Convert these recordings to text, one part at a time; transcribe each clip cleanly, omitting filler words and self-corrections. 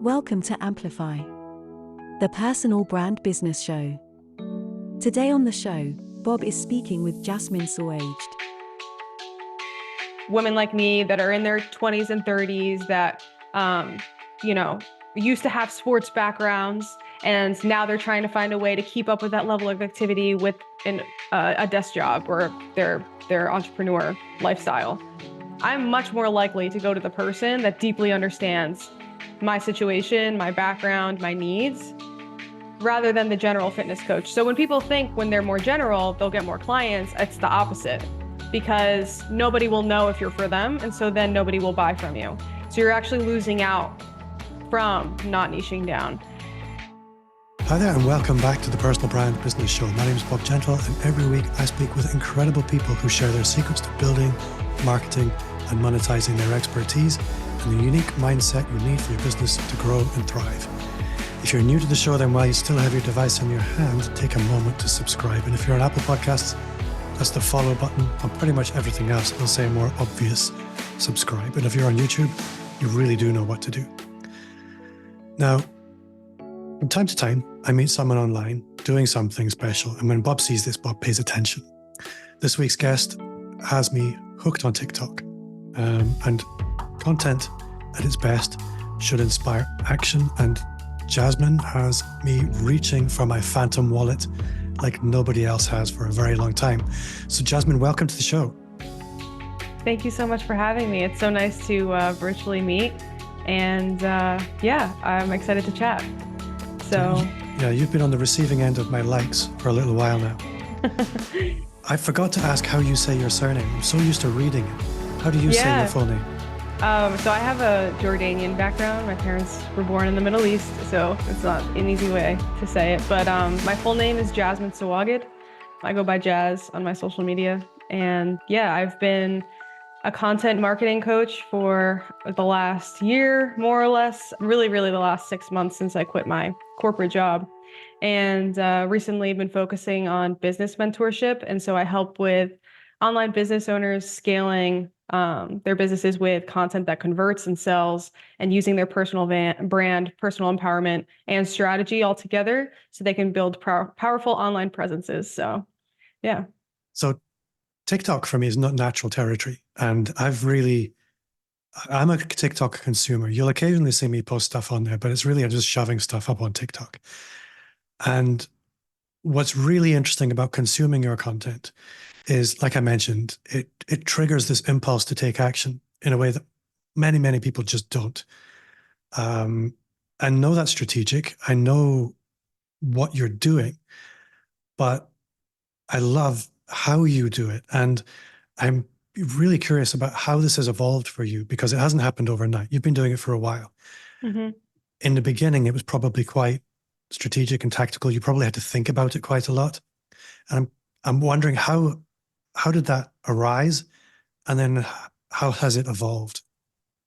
Welcome to Amplify, the personal brand business show. Today on the show, Bob is speaking with Jasmine Sawaged. Women like me that are in their 20s and 30s that, used to have sports backgrounds, and now they're trying to find a way to keep up with that level of activity with a desk job or their entrepreneur lifestyle. I'm much more likely to go to the person that deeply understands my situation, my background, my needs, rather than the general fitness coach. So when people think when they're more general, they'll get more clients, it's the opposite, because nobody will know if you're for them, and so then nobody will buy from you. So you're actually losing out from not niching down. Hi there, and welcome back to the Personal Brand Business Show. My name is Bob Gentle, and every week I speak with incredible people who share their secrets to building, marketing, and monetizing their expertise and the unique mindset you need for your business to grow and thrive. If you're new to the show, then while you still have your device in your hand, take a moment to subscribe. And if you're on Apple Podcasts, that's the follow button. On pretty much everything else, it'll say more obvious subscribe. And if you're on YouTube, you really do know what to do. Now, from time to time, I meet someone online doing something special. And when Bob sees this, Bob pays attention. This week's guest has me hooked on TikTok. And content at its best should inspire action. And Jasmine has me reaching for my phantom wallet like nobody else has for a very long time. So Jasmine, welcome to the show. Thank you so much for having me. It's so nice to virtually meet. And I'm excited to chat. So yeah, you've been on the receiving end of my likes for a little while now. I forgot to ask how you say your surname. I'm so used to reading it. How do you say your full name? So I have a Jordanian background. My parents were born in the Middle East, so it's not an easy way to say it. But my full name is Jasmine Sawaged. I go by Jazz on my social media. And yeah, I've been a content marketing coach for the last year, more or less, really the last 6 months since I quit my corporate job. And recently been focusing on business mentorship. And so I help with online business owners scaling their businesses with content that converts and sells, and using their personal brand, personal empowerment, and strategy all together so they can build powerful online presences. So, yeah. So TikTok for me is not natural territory. And I'm a TikTok consumer. You'll occasionally see me post stuff on there, but it's really just shoving stuff up on TikTok. And what's really interesting about consuming your content is, like I mentioned, it triggers this impulse to take action in a way that many people just don't. I know that's strategic. I know what you're doing, but I love how you do it. And I'm really curious about how this has evolved for you, because it hasn't happened overnight. You've been doing it for a while. Mm-hmm. In the beginning, it was probably quite strategic and tactical. You probably had to think about it quite a lot. And I'm wondering how did that arise? And then how has it evolved?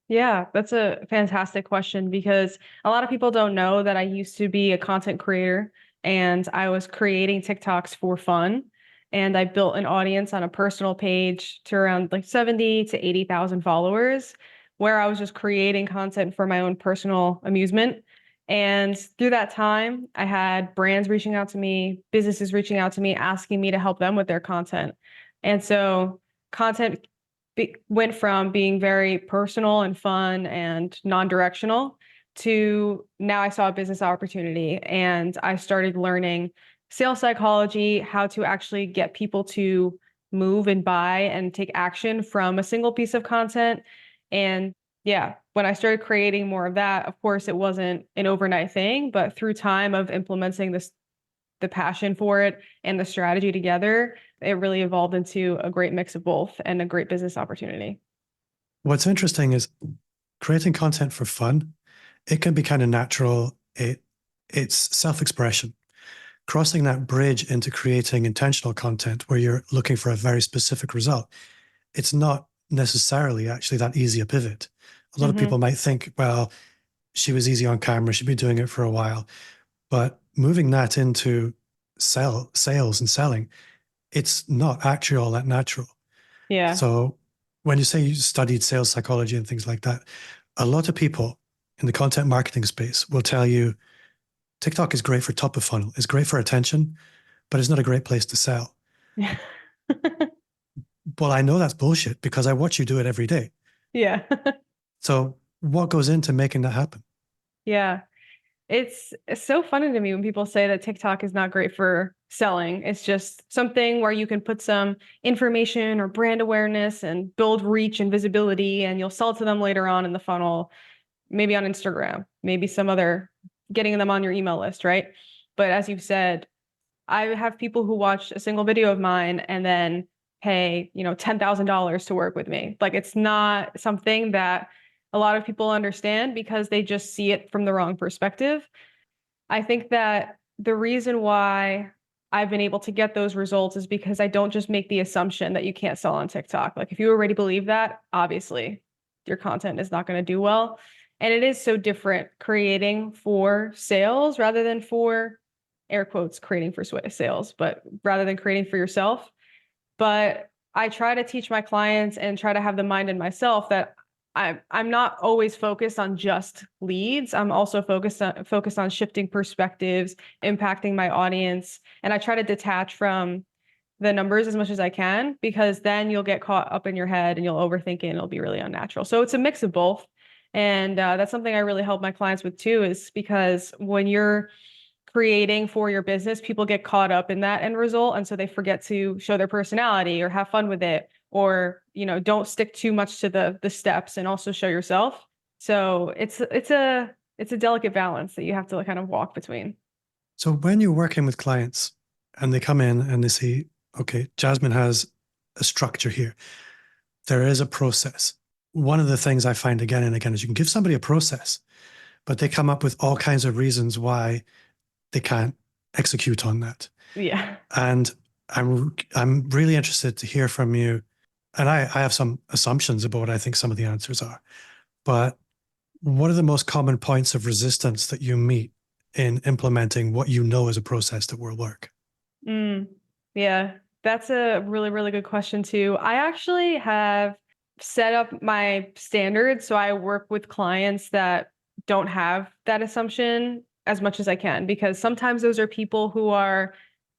Yeah, that's a fantastic question, because a lot of people don't know that I used to be a content creator, and I was creating TikToks for fun. And I built an audience on a personal page to around like 70 to 80,000 followers, where I was just creating content for my own personal amusement. And through that time, I had brands reaching out to me, businesses reaching out to me, asking me to help them with their content. And so content went from being very personal and fun and non-directional to now I saw a business opportunity, and I started learning sales psychology, how to actually get people to move and buy and take action from a single piece of content. And yeah, when I started creating more of that, of course, it wasn't an overnight thing, but through time of implementing the passion for it and the strategy together, it really evolved into a great mix of both and a great business opportunity. What's interesting is creating content for fun. It can be kind of natural. It's self-expression. Crossing that bridge into creating intentional content where you're looking for a very specific result, it's not necessarily actually that easy a pivot. A lot of people might think, well, she was easy on camera, she'd been doing it for a while. But moving that into sales and selling, it's not actually all that natural. Yeah. So when you say you studied sales psychology and things like that, a lot of people in the content marketing space will tell you TikTok is great for top of funnel, it's great for attention, but it's not a great place to sell. Yeah. Well, I know that's bullshit because I watch you do it every day. Yeah. So what goes into making that happen? Yeah. It's so funny to me when people say that TikTok is not great for selling. It's just something where you can put some information or brand awareness and build reach and visibility, and you'll sell to them later on in the funnel, maybe on Instagram, maybe some other, getting them on your email list, right? But as you've said, I have people who watch a single video of mine and then pay, $10,000 to work with me. Like, it's not something that a lot of people understand because they just see it from the wrong perspective. I think that the reason why I've been able to get those results is because I don't just make the assumption that you can't sell on TikTok. Like, if you already believe that, obviously your content is not going to do well. And it is so different creating for sales rather than for, air quotes, creating for sales, but rather than creating for yourself. But I try to teach my clients and try to have the mind in myself that I'm not always focused on just leads. I'm also focused on shifting perspectives, impacting my audience, and I try to detach from the numbers as much as I can, because then you'll get caught up in your head and you'll overthink it and it'll be really unnatural. So it's a mix of both. And that's something I really help my clients with too, is because when you're creating for your business, people get caught up in that end result. And so they forget to show their personality or have fun with it, or, don't stick too much to the steps and also show yourself. So it's a delicate balance that you have to kind of walk between. So when you're working with clients and they come in and they see, okay, Jasmine has a structure here, there is a process. One of the things I find again and again is you can give somebody a process, but they come up with all kinds of reasons why they can't execute on that. Yeah. And I'm really interested to hear from you. And I have some assumptions about what I think some of the answers are. But what are the most common points of resistance that you meet in implementing what you know is a process that will work? Yeah, that's a really, really good question too. I actually have set up my standards so I work with clients that don't have that assumption as much as I can, because sometimes those are people who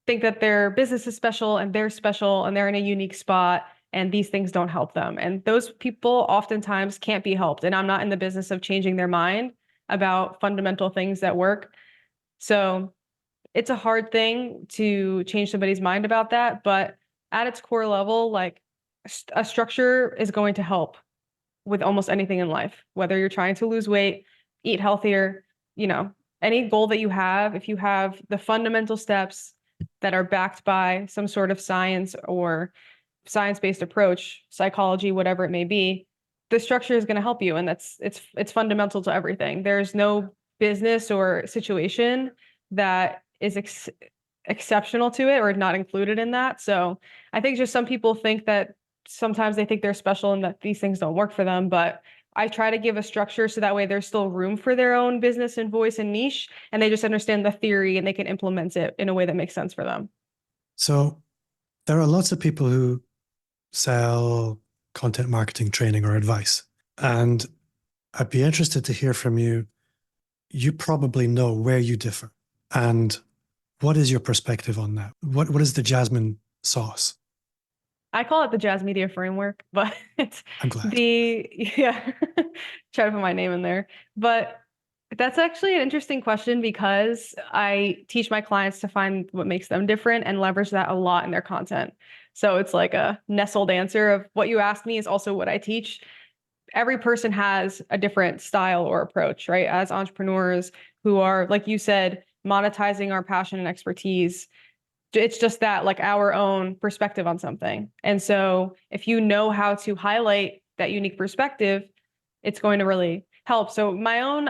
think that their business is special and they're in a unique spot and these things don't help them. And those people oftentimes can't be helped. And I'm not in the business of changing their mind about fundamental things that work. So it's a hard thing to change somebody's mind about that. But at its core level, like, a structure is going to help with almost anything in life, whether you're trying to lose weight, eat healthier, any goal that you have. If you have the fundamental steps that are backed by some sort of science or science-based approach, psychology, whatever it may be, the structure is going to help you. And it's fundamental to everything. There's no business or situation that is exceptional to it or not included in that. So I think just some people think that sometimes they think they're special and that these things don't work for them. But I try to give a structure so that way there's still room for their own business and voice and niche, and they just understand the theory and they can implement it in a way that makes sense for them. So there are lots of people who sell content marketing training or advice. And I'd be interested to hear from you. You probably know where you differ. And what is your perspective on that? What is the Jasmine sauce? I call it the Jazz Media Framework, but it's I'm glad. yeah, try to put my name in there. But that's actually an interesting question because I teach my clients to find what makes them different and leverage that a lot in their content. So it's like a nestled answer of what you asked me is also what I teach. Every person has a different style or approach, right? As entrepreneurs who are, like you said, monetizing our passion and expertise, it's just that, like, our own perspective on something. And so if you know how to highlight that unique perspective, it's going to really help. So my own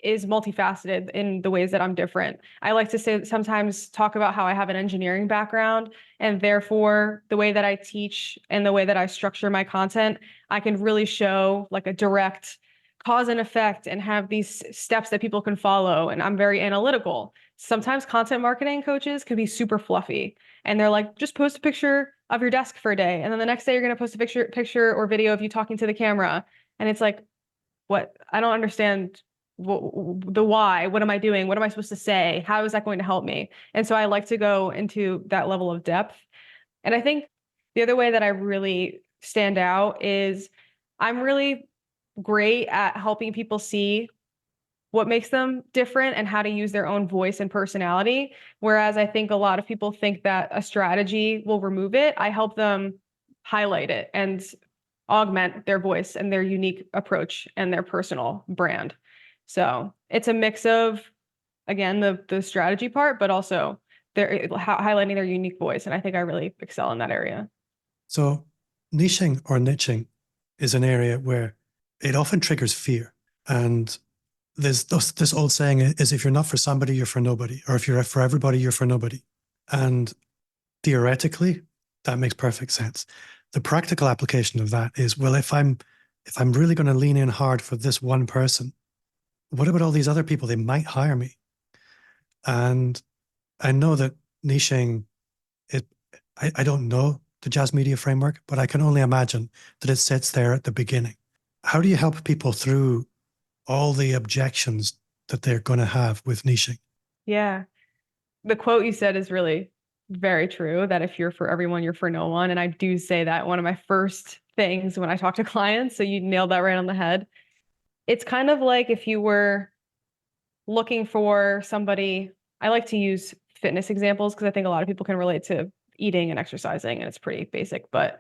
is multifaceted in the ways that I'm different. I like to say sometimes talk about how I have an engineering background, and therefore the way that I teach and the way that I structure my content, I can really show like a direct cause and effect and have these steps that people can follow. And I'm very analytical. Sometimes content marketing coaches can be super fluffy and they're like, just post a picture of your desk for a day. And then the next day you're going to post a picture or video of you talking to the camera. And it's like, what I don't understand the why. What am I doing? What am I supposed to say? How is that going to help me? And so I like to go into that level of depth. And I think the other way that I really stand out is I'm really great at helping people see what makes them different and how to use their own voice and personality. Whereas I think a lot of people think that a strategy will remove it. I help them highlight it and augment their voice and their unique approach and their personal brand. So it's a mix of, again, the strategy part, but also they're highlighting their unique voice. And I think I really excel in that area. So niching or niching is an area where it often triggers fear. And there's this old saying is, if you're not for somebody, you're for nobody. Or if you're for everybody, you're for nobody. And theoretically, that makes perfect sense. The practical application of that is, well, if I'm really going to lean in hard for this one person, what about all these other people? They might hire me. And I know that niching, I don't know the Jazz Media framework, but I can only imagine that it sits there at the beginning. How do you help people through all the objections that they're going to have with niching? Yeah. The quote you said is really very true, that if you're for everyone, you're for no one. And I do say that one of my first things when I talk to clients. So you nailed that right on the head. It's kind of like if you were looking for somebody, I like to use fitness examples because I think a lot of people can relate to eating and exercising, and it's pretty basic. But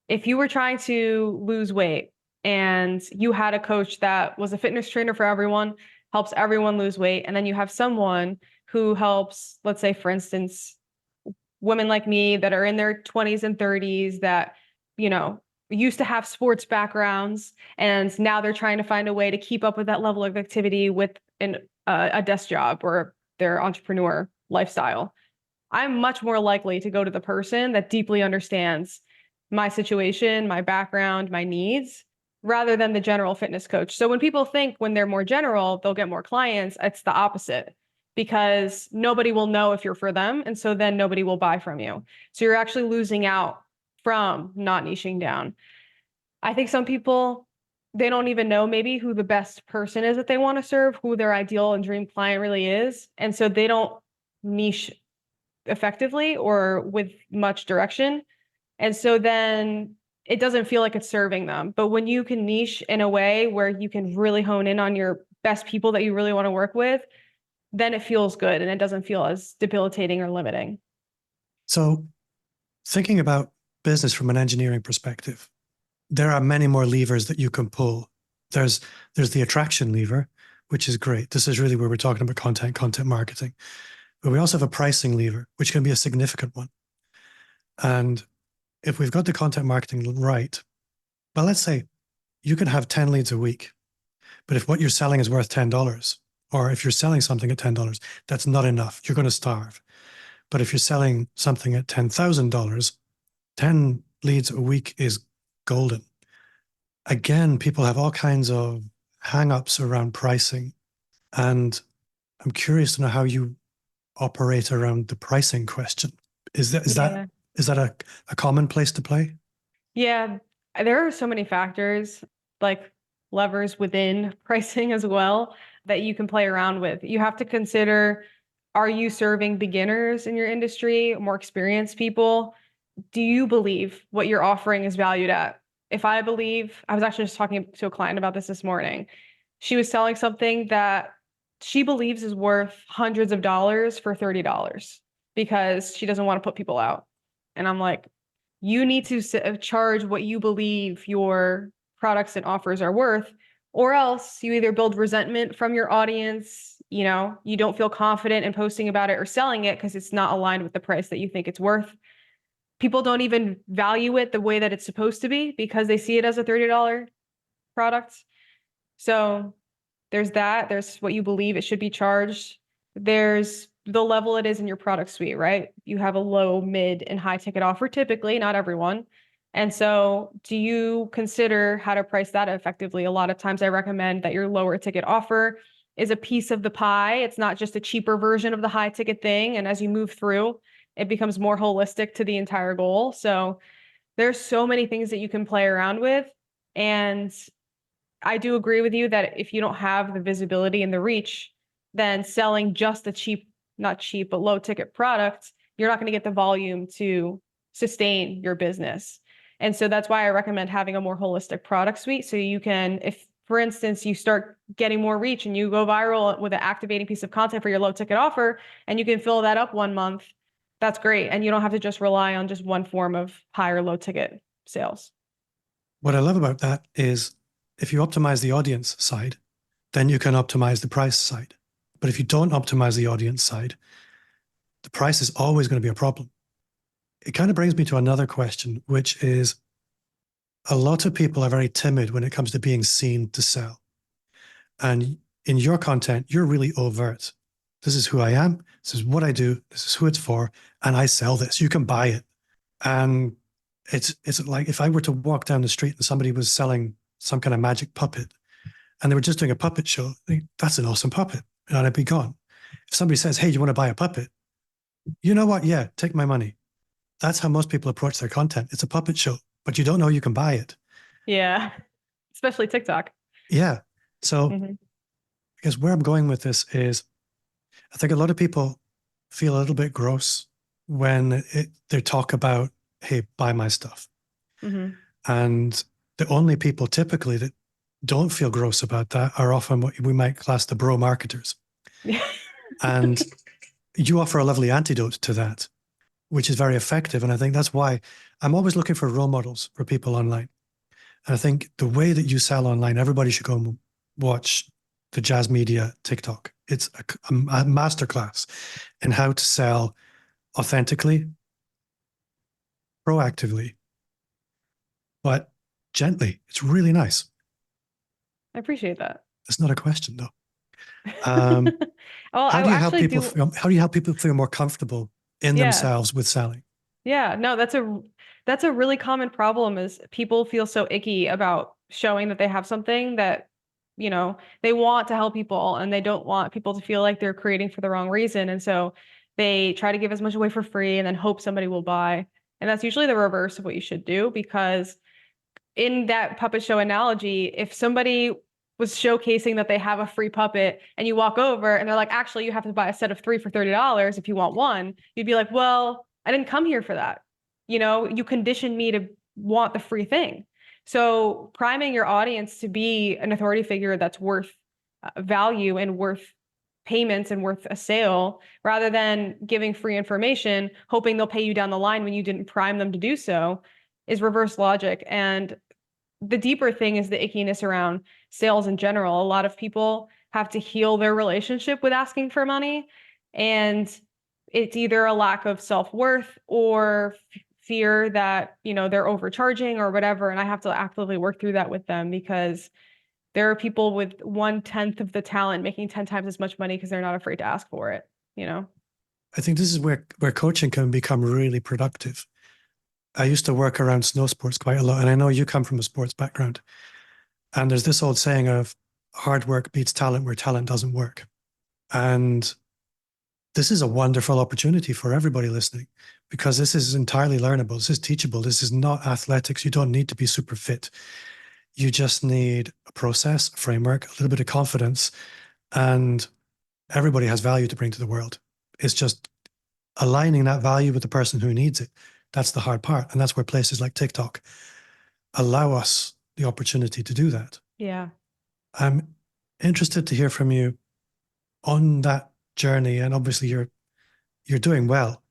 if you were trying to lose weight and you had a coach that was a fitness trainer for everyone, helps everyone lose weight, and then you have someone who helps, let's say, for instance, women like me that are in their 20s and 30s that, used to have sports backgrounds, and now they're trying to find a way to keep up with that level of activity with a desk job or their entrepreneur lifestyle. I'm much more likely to go to the person that deeply understands my situation, my background, my needs, rather than the general fitness coach. So when people think when they're more general, they'll get more clients, it's the opposite, because nobody will know if you're for them. And so then nobody will buy from you. So you're actually losing out from not niching down. I think some people, they don't even know maybe who the best person is that they want to serve, who their ideal and dream client really is. And so they don't niche effectively or with much direction. And so then it doesn't feel like it's serving them. But when you can niche in a way where you can really hone in on your best people that you really want to work with, then it feels good and it doesn't feel as debilitating or limiting. So thinking about business from an engineering perspective, there are many more levers that you can pull. There's the attraction lever, which is great. This is really where we're talking about content marketing. But we also have a pricing lever, which can be a significant one. And if we've got the content marketing right, well, let's say you can have 10 leads a week, but if what you're selling is worth $10, or if you're selling something at $10, that's not enough. You're going to starve. But if you're selling something at $10,000, 10 leads a week is golden. Again, people have all kinds of hang-ups around pricing. And I'm curious to know how you operate around the pricing question. Is that a common place to play? Yeah, there are so many factors, like levers within pricing as well, that you can play around with. You have to consider, are you serving beginners in your industry, more experienced people? Do you believe what you're offering is valued at? If I believe, I was actually just talking to a client about this morning. She was selling something that she believes is worth hundreds of dollars for $30 because she doesn't want to put people out. And I'm like, you need to charge what you believe your products and offers are worth, or else you either build resentment from your audience, you don't feel confident in posting about it or selling it because it's not aligned with the price that you think it's worth. People don't even value it the way that it's supposed to be because they see it as a $30 product. So there's that. There's what you believe it should be charged. There's the level it is in your product suite, right? You have a low, mid, and high ticket offer, typically, not everyone. And so do you consider how to price that effectively? A lot of times I recommend that your lower ticket offer is a piece of the pie. It's not just a cheaper version of the high ticket thing. And as you move through, it becomes more holistic to the entire goal. So there's so many things that you can play around with. And I do agree with you that if you don't have the visibility and the reach, then selling just not cheap, but low ticket products, you're not going to get the volume to sustain your business. And so that's why I recommend having a more holistic product suite. So you can, if for instance, you start getting more reach and you go viral with an activating piece of content for your low ticket offer, and you can fill that up 1 month, that's great. And you don't have to just rely on just one form of high or low ticket sales. What I love about that is if you optimize the audience side, then you can optimize the price side. But if you don't optimize the audience side, the price is always going to be a problem. It kind of brings me to another question, which is a lot of people are very timid when it comes to being seen to sell. And in your content, you're really overt. This is who I am. This is what I do. This is who it's for. And I sell this. You can buy it. And it's like if I were to walk down the street and somebody was selling some kind of magic puppet and they were just doing a puppet show, that's an awesome puppet. And I'd be gone. If somebody says, hey, do you want to buy a puppet? You know what? Yeah, take my money. That's how most people approach their content. It's a puppet show, but you don't know you can buy it. Yeah, especially TikTok. Yeah. So I guess where I'm going with this is I think a lot of people feel a little bit gross when they talk about, hey, buy my stuff. And the only people typically that don't feel gross about that are often what we might class the bro marketers. And you offer a lovely antidote to that, which is very effective. And I think that's why I'm always looking for role models for people online. And I think the way that you sell online, everybody should go and watch the Jazz Media TikTok. It's a masterclass in how to sell authentically, proactively, but gently. It's really nice. I appreciate that. It's not a question though. Well, how do you help people feel more comfortable in themselves with selling? Yeah, no, that's a really common problem is people feel so icky about showing that they have something that, they want to help people and they don't want people to feel like they're creating for the wrong reason. And so they try to give as much away for free and then hope somebody will buy. And that's usually the reverse of what you should do, because in that puppet show analogy, if somebody was showcasing that they have a free puppet and you walk over and they're like, actually, you have to buy a set of 3 for $30 if you want one, you'd be like, well, I didn't come here for that. You conditioned me to want the free thing. So priming your audience to be an authority figure that's worth value and worth payments and worth a sale, rather than giving free information, hoping they'll pay you down the line when you didn't prime them to do so, is reverse logic. And the deeper thing is the ickiness around sales in general. A lot of people have to heal their relationship with asking for money. And it's either a lack of self-worth or fear that, they're overcharging or whatever. And I have to actively work through that with them, because there are people with 1/10 of the talent making 10 times as much money because they're not afraid to ask for it, I think this is where coaching can become really productive. I used to work around snow sports quite a lot, and I know you come from a sports background. And there's this old saying of hard work beats talent where talent doesn't work. And this is a wonderful opportunity for everybody listening, because this is entirely learnable. This is teachable. This is not athletics. You don't need to be super fit. You just need a process, a framework, a little bit of confidence, and everybody has value to bring to the world. It's just aligning that value with the person who needs it. That's the hard part. And that's where places like TikTok allow us the opportunity to do that. Yeah. I'm interested to hear from you on that journey. And obviously you're doing well,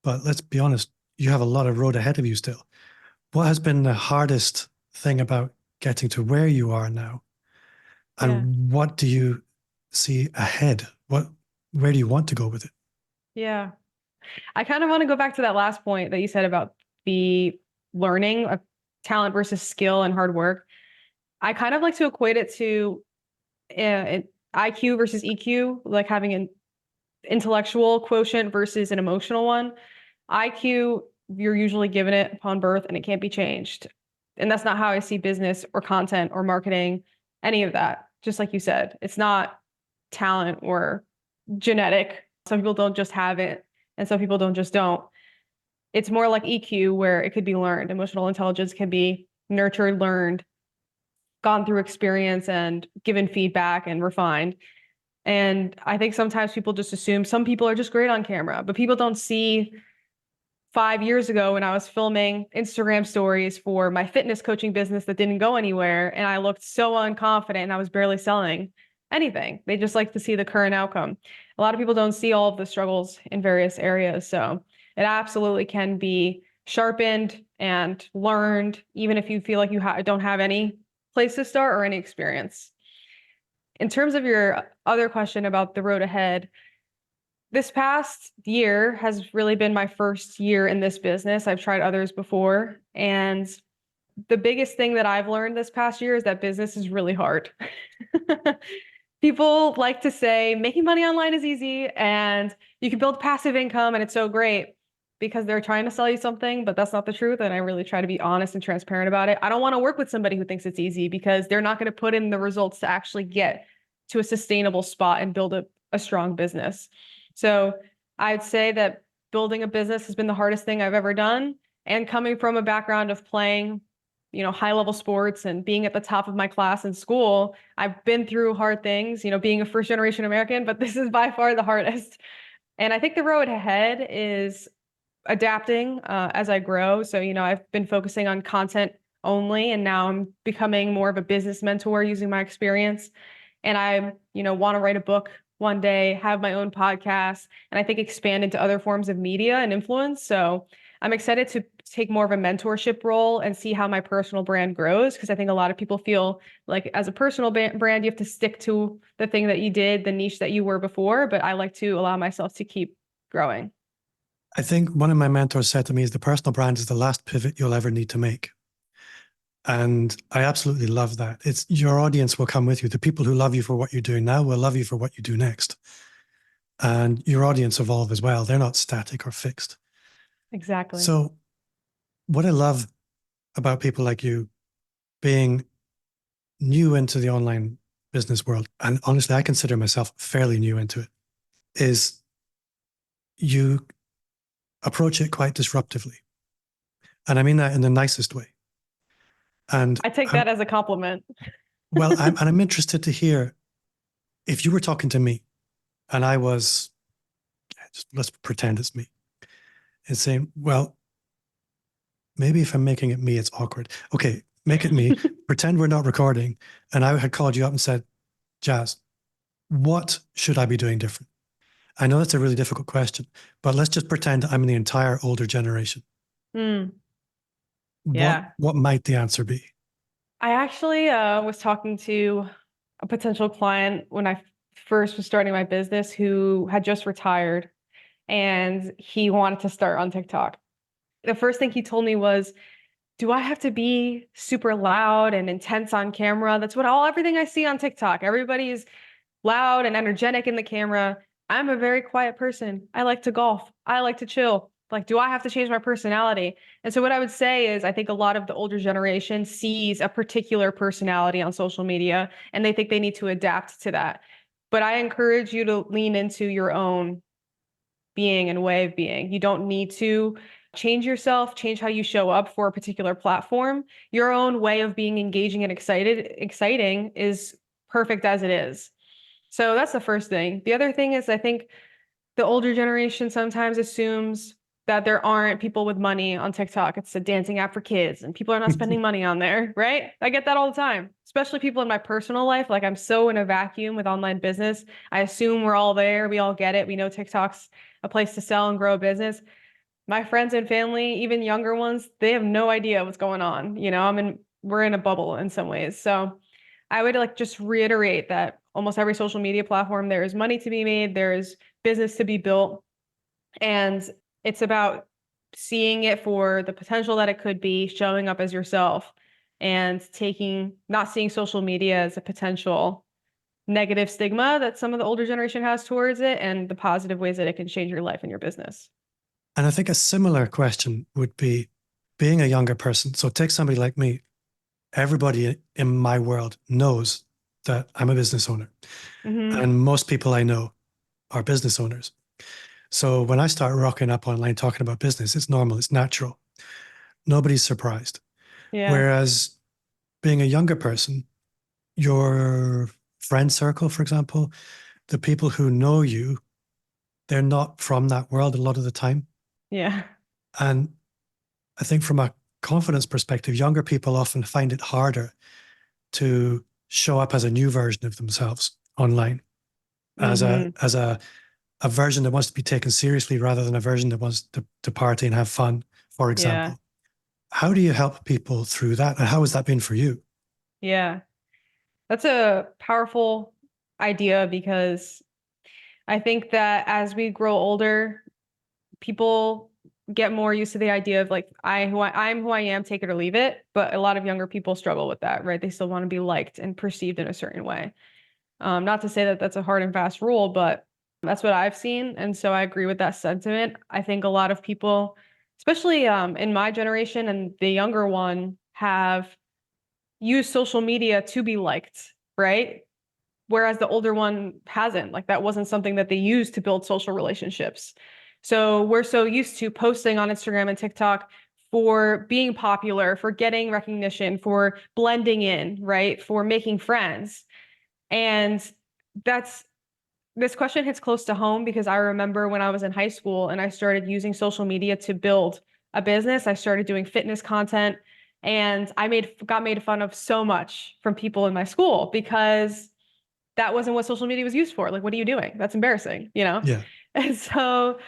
but let's be honest, you have a lot of road ahead of you still. What has been the hardest thing about getting to where you are now? And what do you see ahead? Where do you want to go with it? Yeah. I kind of want to go back to that last point that you said about the learning of talent versus skill and hard work. I kind of like to equate it to IQ versus EQ, like having an intellectual quotient versus an emotional one. IQ, you're usually given it upon birth and it can't be changed. And that's not how I see business or content or marketing, any of that. Just like you said, it's not talent or genetic. Some people don't just have it, and some people don't. It's more like EQ, where it could be learned. Emotional intelligence can be nurtured, learned, gone through experience and given feedback and refined. And I think sometimes people just assume some people are just great on camera, but people don't see 5 years ago when I was filming Instagram stories for my fitness coaching business that didn't go anywhere. And I looked so unconfident and I was barely selling anything. They just like to see the current outcome. A lot of people don't see all of the struggles in various areas. So it absolutely can be sharpened and learned, even if you feel like you don't have any place to start or any experience. In terms of your other question about the road ahead, this past year has really been my first year in this business. I've tried others before. And the biggest thing that I've learned this past year is that business is really hard. People like to say making money online is easy and you can build passive income and it's so great because they're trying to sell you something, but that's not the truth. And I really try to be honest and transparent about it. I don't want to work with somebody who thinks it's easy because they're not going to put in the results to actually get to a sustainable spot and build a strong business. So I'd say that building a business has been the hardest thing I've ever done. And coming from a background of playing, high-level sports and being at the top of my class in school, I've been through hard things, being a first-generation American, but this is by far the hardest. And I think the road ahead is adapting as I grow. So, I've been focusing on content only, and now I'm becoming more of a business mentor using my experience. And I, want to write a book one day, have my own podcast, and I think expand into other forms of media and influence. So I'm excited to take more of a mentorship role and see how my personal brand grows, because I think a lot of people feel like as a personal brand, you have to stick to the thing that you did, the niche that you were before. But I like to allow myself to keep growing. I think one of my mentors said to me is the personal brand is the last pivot you'll ever need to make. And I absolutely love that. It's your audience will come with you. The people who love you for what you're doing now will love you for what you do next. And your audience evolve as well. They're not static or fixed. Exactly. So what I love about people like you being new into the online business world, and honestly, I consider myself fairly new into it, is you approach it quite disruptively. And I mean that in the nicest way. And I take that as a compliment. Well, I'm interested to hear if you were talking to me and I was, let's pretend it's me, and saying, well, maybe if I'm making it me, it's awkward. Okay, make it me. Pretend we're not recording. And I had called you up and said, Jazz, what should I be doing different? I know that's a really difficult question, but let's just pretend I'm in the entire older generation. Yeah. What might the answer be? I actually was talking to a potential client when I first was starting my business who had just retired and he wanted to start on TikTok. The first thing he told me was, do I have to be super loud and intense on camera? That's everything I see on TikTok. Everybody is loud and energetic in the camera. I'm a very quiet person. I like to golf. I like to chill. Like, do I have to change my personality? And so what I would say is I think a lot of the older generation sees a particular personality on social media and they think they need to adapt to that. But I encourage you to lean into your own being and way of being. You don't need to change yourself, change how you show up for a particular platform. Your own way of being engaging and exciting is perfect as it is. So that's the first thing. The other thing is I think the older generation sometimes assumes that there aren't people with money on TikTok. It's a dancing app for kids and people are not spending money on there, right? I get that all the time, especially people in my personal life. Like I'm so in a vacuum with online business. I assume we're all there. We all get it. We know TikTok's a place to sell and grow a business. My friends and family, even younger ones, they have no idea what's going on. We're in a bubble in some ways. So I would just reiterate that almost every social media platform, there is money to be made. There is business to be built. And it's about seeing it for the potential that it could be, showing up as yourself, and not seeing social media as a potential negative stigma that some of the older generation has towards it, and the positive ways that it can change your life and your business. And I think a similar question would be being a younger person. So take somebody like me. Everybody in my world knows that I'm a business owner. Mm-hmm. And most people I know are business owners. So when I start rocking up online talking about business, it's normal, it's natural. Nobody's surprised. Yeah. Whereas being a younger person, your friend circle, for example, the people who know you, they're not from that world a lot of the time. Yeah. And I think from a confidence perspective, younger people often find it harder to show up as a new version of themselves online, as a Hmm. a version that wants to be taken seriously rather than a version that wants to party and have fun, for Yeah. example. How do you help people through that? And how has that been for you? Yeah. That's a powerful idea because I think that as we grow older, people get more used to the idea of like I'm who I am, take it or leave it. But a lot of younger people struggle with that, right? They still want to be liked and perceived in a certain way. Not to say that that's a hard and fast rule, but that's what I've seen, and so I agree with that sentiment. I think a lot of people, especially in my generation and the younger one, have used social media to be liked, right? Whereas the older one hasn't. Like that wasn't something that they used to build social relationships. So we're so used to posting on Instagram and TikTok for being popular, for getting recognition, for blending in, right? For making friends. And that's this question hits close to home because I remember when I was in high school and I started using social media to build a business. I started doing fitness content and got made fun of so much from people in my school because that wasn't what social media was used for. Like, what are you doing? That's embarrassing, you know? Yeah. And so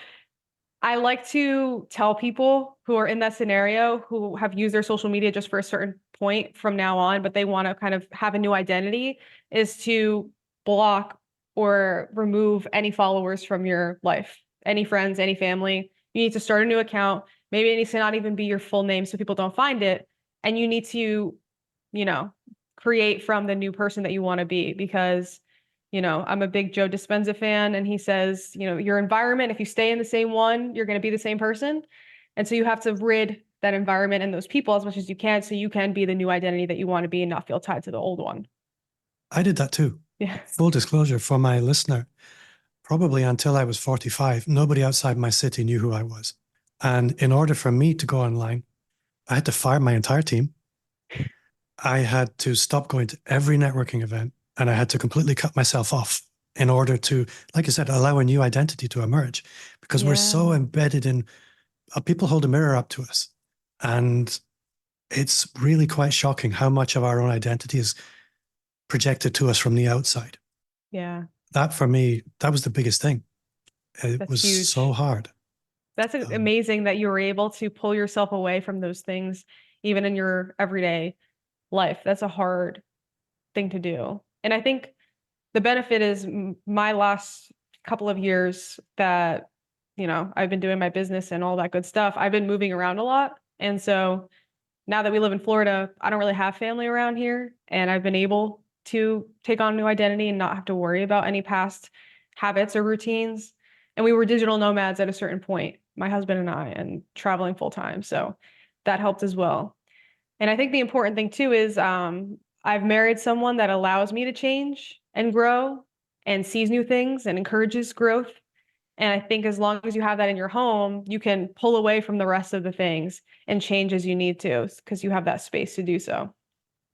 I like to tell people who are in that scenario who have used their social media just for a certain point from now on, but they want to kind of have a new identity, is to block or remove any followers from your life, any friends, any family. You need to start a new account. Maybe it needs to not even be your full name so people don't find it. And you need to, you know, create from the new person that you want to be because I'm a big Joe Dispenza fan, and he says, your environment, if you stay in the same one, you're going to be the same person. And so you have to rid that environment and those people as much as you can so you can be the new identity that you want to be and not feel tied to the old one. I did that too. Yeah. Full disclosure for my listener, probably until I was 45, nobody outside my city knew who I was. And in order for me to go online, I had to fire my entire team. I had to stop going to every networking event and I had to completely cut myself off in order to, like I said, allow a new identity to emerge because we're so Yeah. embedded in people hold a mirror up to us. And it's really quite shocking how much of our own identity is projected to us from the outside. Yeah. That for me, that was the biggest thing. It That's was so huge. hard. That's amazing that you were able to pull yourself away from those things, even in your everyday life. That's a hard thing to do. And I think the benefit is my last couple of years that, I've been doing my business and all that good stuff. I've been moving around a lot. And so now that we live in Florida, I don't really have family around here. And I've been able to take on a new identity and not have to worry about any past habits or routines. And we were digital nomads at a certain point, my husband and I, and traveling full time. So that helped as well. And I think the important thing too is I've married someone that allows me to change and grow and sees new things and encourages growth. And I think as long as you have that in your home, you can pull away from the rest of the things and change as you need to because you have that space to do so.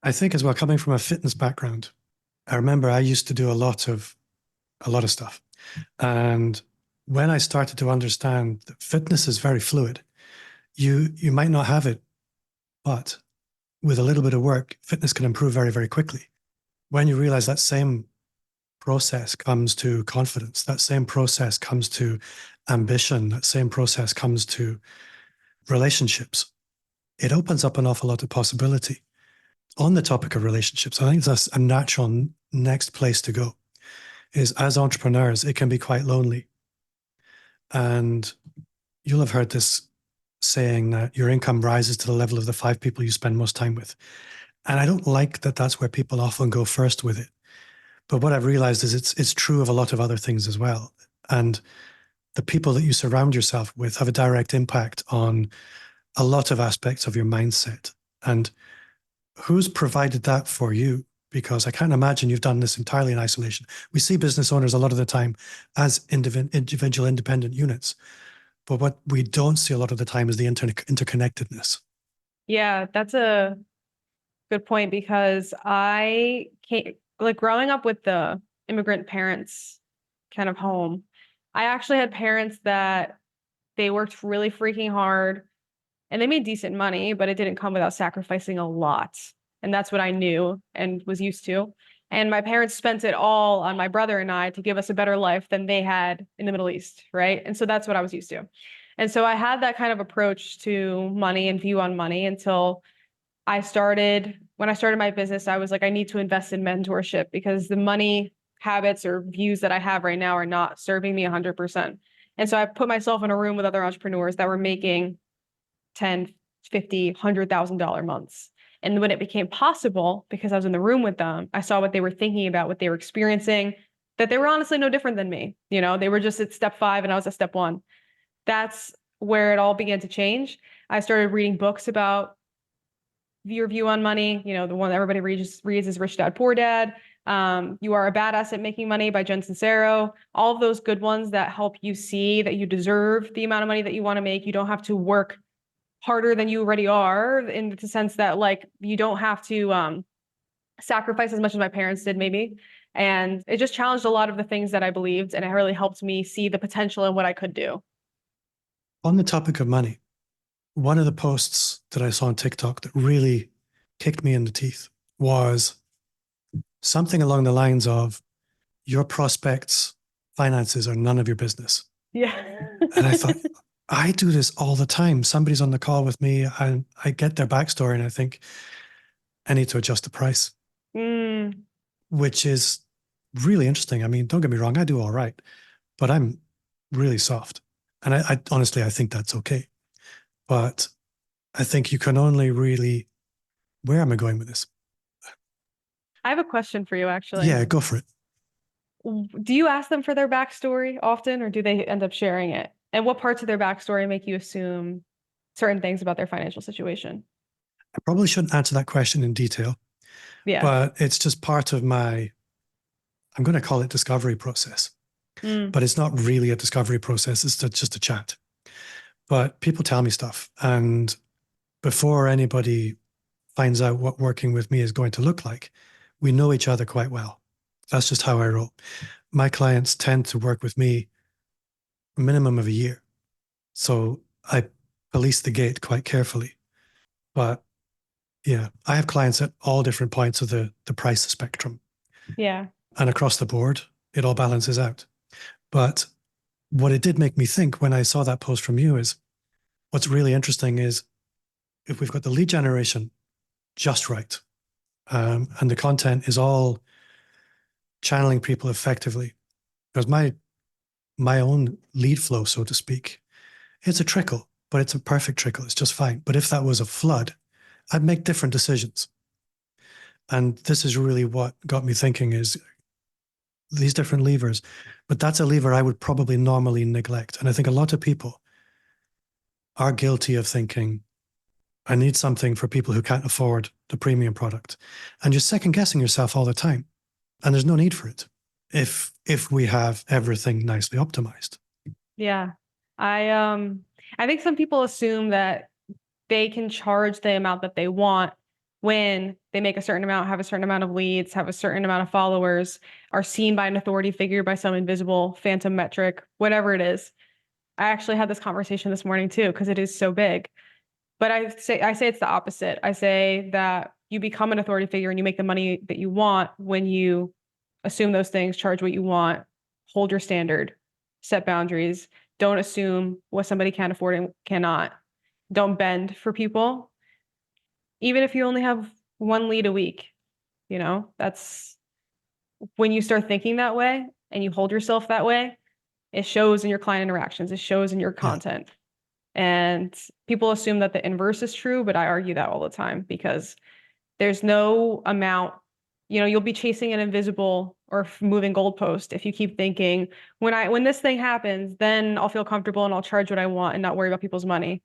I think as well, coming from a fitness background, I remember I used to do a lot of stuff. And when I started to understand that fitness is very fluid, you might not have it, but with a little bit of work, fitness can improve very, very quickly. When you realize that same process comes to confidence, that same process comes to ambition, that same process comes to relationships, it opens up an awful lot of possibility. On the topic of relationships, I think that's a natural next place to go. Is as entrepreneurs, it can be quite lonely. And you'll have heard this saying that your income rises to the level of the 5 people you spend most time with. And I don't like that that's where people often go first with it. But what I've realized is it's true of a lot of other things as well. And the people that you surround yourself with have a direct impact on a lot of aspects of your mindset. And who's provided that for you? Because I can't imagine you've done this entirely in isolation. We see business owners a lot of the time as individual independent units. But what we don't see a lot of the time is the interconnectedness. Yeah, Good point, because I came, like, growing up with the immigrant parents kind of home. I actually had parents that they worked really freaking hard and they made decent money, but it didn't come without sacrificing a lot. And that's what I knew and was used to. And my parents spent it all on my brother and I to give us a better life than they had in the Middle East, right? And so that's what I was used to. And so I had that kind of approach to money and view on money until when I started my business, I was like, I need to invest in mentorship because the money habits or views that I have right now are not serving me 100%. And so I put myself in a room with other entrepreneurs that were making 10, 50, $100,000 months. And when it became possible, because I was in the room with them, I saw what they were thinking about, what they were experiencing, that they were honestly no different than me. You know, they were just at step 5 and I was at step 1. That's where it all began to change. I started reading books about your view on money. You know, the one that everybody reads is Rich Dad, Poor Dad. You Are a Badass at Making Money by Jen Sincero. All of those good ones that help you see that you deserve the amount of money that you want to make. You don't have to work harder than you already are, in the sense that, like, you don't have to sacrifice as much as my parents did, maybe. And it just challenged a lot of the things that I believed, and it really helped me see the potential in what I could do. On the topic of money, one of the posts that I saw on TikTok that really kicked me in the teeth was something along the lines of, your prospects' finances are none of your business. Yeah. And I thought, I do this all the time. Somebody's on the call with me and I get their backstory and I think, I need to adjust the price, which is really interesting. I mean, don't get me wrong, I do all right, but I'm really soft. And I honestly, I think that's okay. But I think you can only really, where am I going with this? I have a question for you, actually. Yeah, go for it. Do you ask them for their backstory often, or do they end up sharing it? And what parts of their backstory make you assume certain things about their financial situation? I probably shouldn't answer that question in detail, Yeah. but it's just part of my, I'm going to call it discovery process. But it's not really a discovery process. It's just a chat. But people tell me stuff. And before anybody finds out what working with me is going to look like, we know each other quite well. That's just how I roll. My clients tend to work with me a minimum of a year. So I police the gate quite carefully. But yeah, I have clients at all different points of the price spectrum. Yeah. And across the board, it all balances out. But what it did make me think when I saw that post from you is, what's really interesting is, if we've got the lead generation just right, and the content is all channeling people effectively, because my own lead flow, so to speak, it's a trickle, but it's a perfect trickle. It's just fine. But if that was a flood, I'd make different decisions. And this is really what got me thinking, is these different levers. But that's a lever I would probably normally neglect. And I think a lot of people are guilty of thinking, I need something for people who can't afford the premium product. And you're second guessing yourself all the time. And there's no need for it if we have everything nicely optimized. Yeah. I think some people assume that they can charge the amount that they want when they make a certain amount, have a certain amount of leads, have a certain amount of followers, are seen by an authority figure, by some invisible phantom metric, whatever it is. I actually had this conversation this morning too, because it is so big. But I say it's the opposite. I say that you become an authority figure and you make the money that you want when you assume those things, charge what you want, hold your standard, set boundaries. Don't assume what somebody can afford and cannot. Don't bend for people. Even if you only have one lead a week, you know, that's when you start thinking that way and you hold yourself that way, it shows in your client interactions, it shows in your content. And people assume that the inverse is true, but I argue that all the time, because there's no amount, you know, you'll be chasing an invisible or moving goalpost if you keep thinking, when this thing happens, then I'll feel comfortable and I'll charge what I want and not worry about people's money.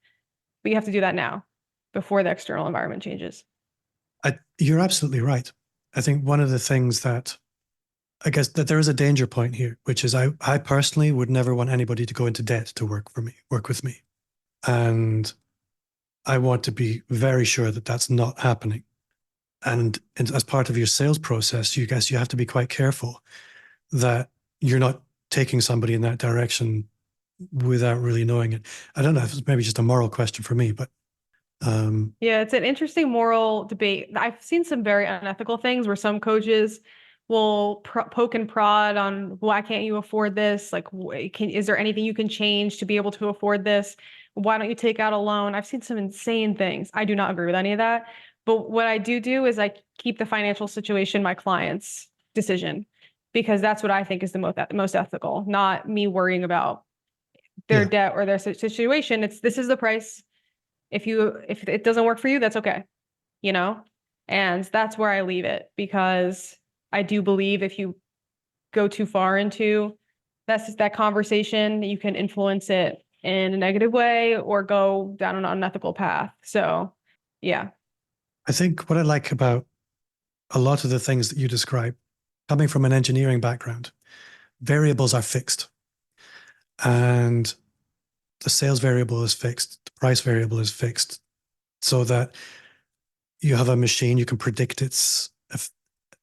But you have to do that now, before the external environment changes. You're absolutely right. I think one of the things that, I guess, that there is a danger point here, which is I personally would never want anybody to go into debt to work with me. And I want to be very sure that that's not happening. And as part of your sales process, you guess you have to be quite careful that you're not taking somebody in that direction without really knowing it. I don't know if it's maybe just a moral question for me, but Yeah, it's an interesting moral debate. I've seen some very unethical things where some coaches will poke and prod on why can't you afford this? Like, is there anything you can change to be able to afford this? Why don't you take out a loan? I've seen some insane things. I do not agree with any of that. But what I do is I keep the financial situation my client's decision, because that's what I think is the most ethical, not me worrying about their yeah, debt or their situation. This is the price. If it doesn't work for you, that's okay, you know? And that's where I leave it, because I do believe if you go too far into that conversation, you can influence it in a negative way or go down an unethical path. So, yeah. I think what I like about a lot of the things that you describe, coming from an engineering background, variables are fixed. And the sales variable is fixed, the price variable is fixed, so that you have a machine, you can predict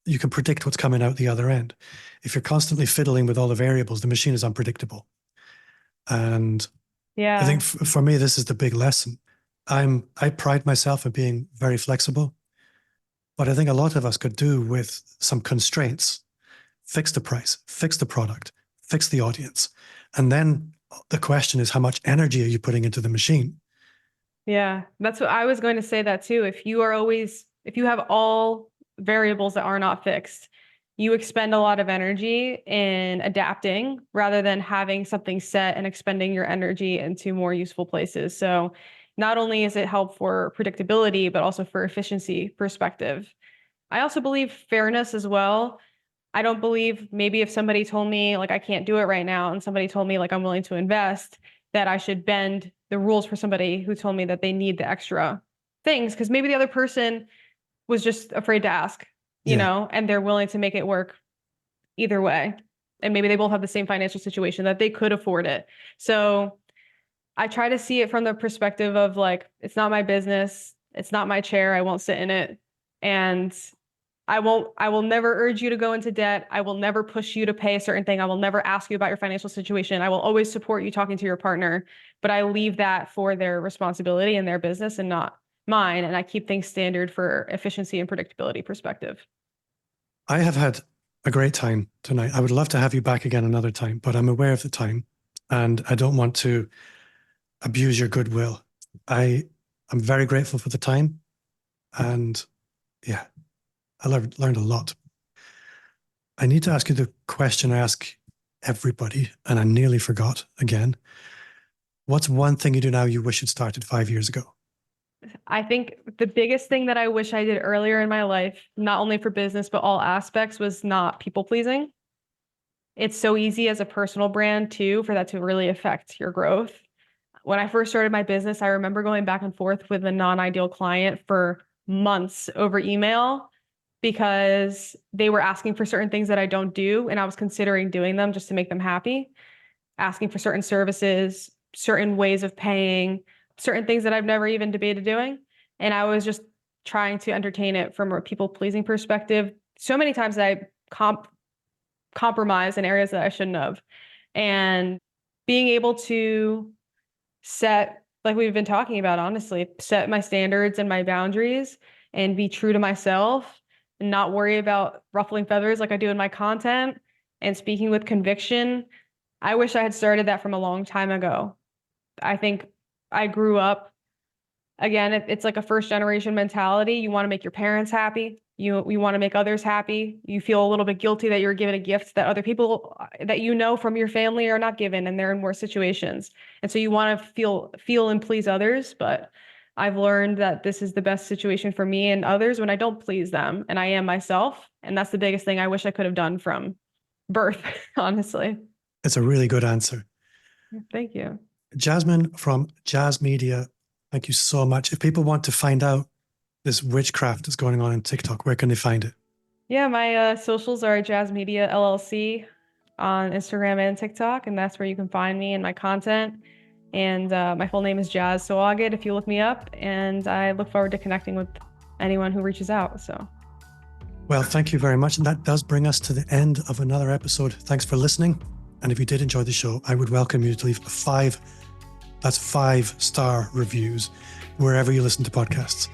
you can predict what's coming out the other end. If you're constantly fiddling with all the variables, the machine is unpredictable. And I think Yeah. for me, this is the big lesson. I pride myself in being very flexible, but I think a lot of us could do with some constraints. Fix the price, fix the product, fix the audience. And then the question is, how much energy are you putting into the machine? Yeah. That's what I was going to say that too. If you have all variables that are not fixed, you expend a lot of energy in adapting rather than having something set and expending your energy into more useful places. So not only is it help for predictability, but also for efficiency perspective. I also believe fairness as well. I don't believe maybe if somebody told me like I can't do it right now and somebody told me like I'm willing to invest, that I should bend the rules for somebody who told me that they need the extra things, because maybe the other person was just afraid to ask, Yeah. and they're willing to make it work either way. And maybe they both have the same financial situation that they could afford it. So I try to see it from the perspective of like, it's not my business. It's not my chair. I won't sit in it. And I will never urge you to go into debt. I will never push you to pay a certain thing. I will never ask you about your financial situation. I will always support you talking to your partner, but I leave that for their responsibility and their business and not mine. And I keep things standard for efficiency and predictability perspective. I have had a great time tonight. I would love to have you back again another time, but I'm aware of the time and I don't want to abuse your goodwill. I'm very grateful for the time and yeah, I learned a lot. I need to ask you the question I ask everybody, and I nearly forgot again. What's one thing you do now you wish you'd started 5 years ago? I think the biggest thing that I wish I did earlier in my life, not only for business, but all aspects, was not people pleasing. It's so easy as a personal brand too, for that to really affect your growth. When I first started my business, I remember going back and forth with a non-ideal client for months over email because they were asking for certain things that I don't do. And I was considering doing them just to make them happy, asking for certain services, certain ways of paying, certain things that I've never even debated doing. And I was just trying to entertain it from a people pleasing perspective. So many times that I compromised in areas that I shouldn't have. And being able to set, like we've been talking about, honestly, set my standards and my boundaries and be true to myself and not worry about ruffling feathers like I do in my content and speaking with conviction. I wish I had started that from a long time ago. I think I grew up, again, it's like a first generation mentality. You want to make your parents happy. You want to make others happy. You feel a little bit guilty that you're given a gift that other people that from your family are not given, and they're in worse situations. And so you want to feel and please others. But I've learned that this is the best situation for me and others when I don't please them and I am myself. And that's the biggest thing I wish I could have done from birth, honestly. It's a really good answer. Thank you. Jasmine from Jazz Media, thank you so much. If people want to find out this witchcraft that's going on TikTok, where can they find it? Yeah, my socials are Jazz Media LLC on Instagram and TikTok, and that's where you can find me and my content. And my full name is Jasmine Sawaged if you look me up, and I look forward to connecting with anyone who reaches out. So. Well, thank you very much. And that does bring us to the end of another episode. Thanks for listening. And if you did enjoy the show, I would welcome you to leave that's 5-star reviews wherever you listen to podcasts.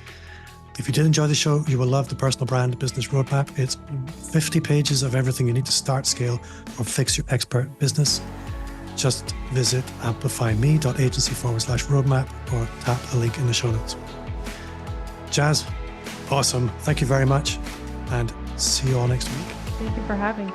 If you did enjoy the show, you will love the Personal Brand Business Roadmap. It's 50 pages of everything you need to start, scale, or fix your expert business. Just visit amplifyme.agency/roadmap or tap the link in the show notes. Jazz, awesome. Thank you very much. And see you all next week. Thank you for having me.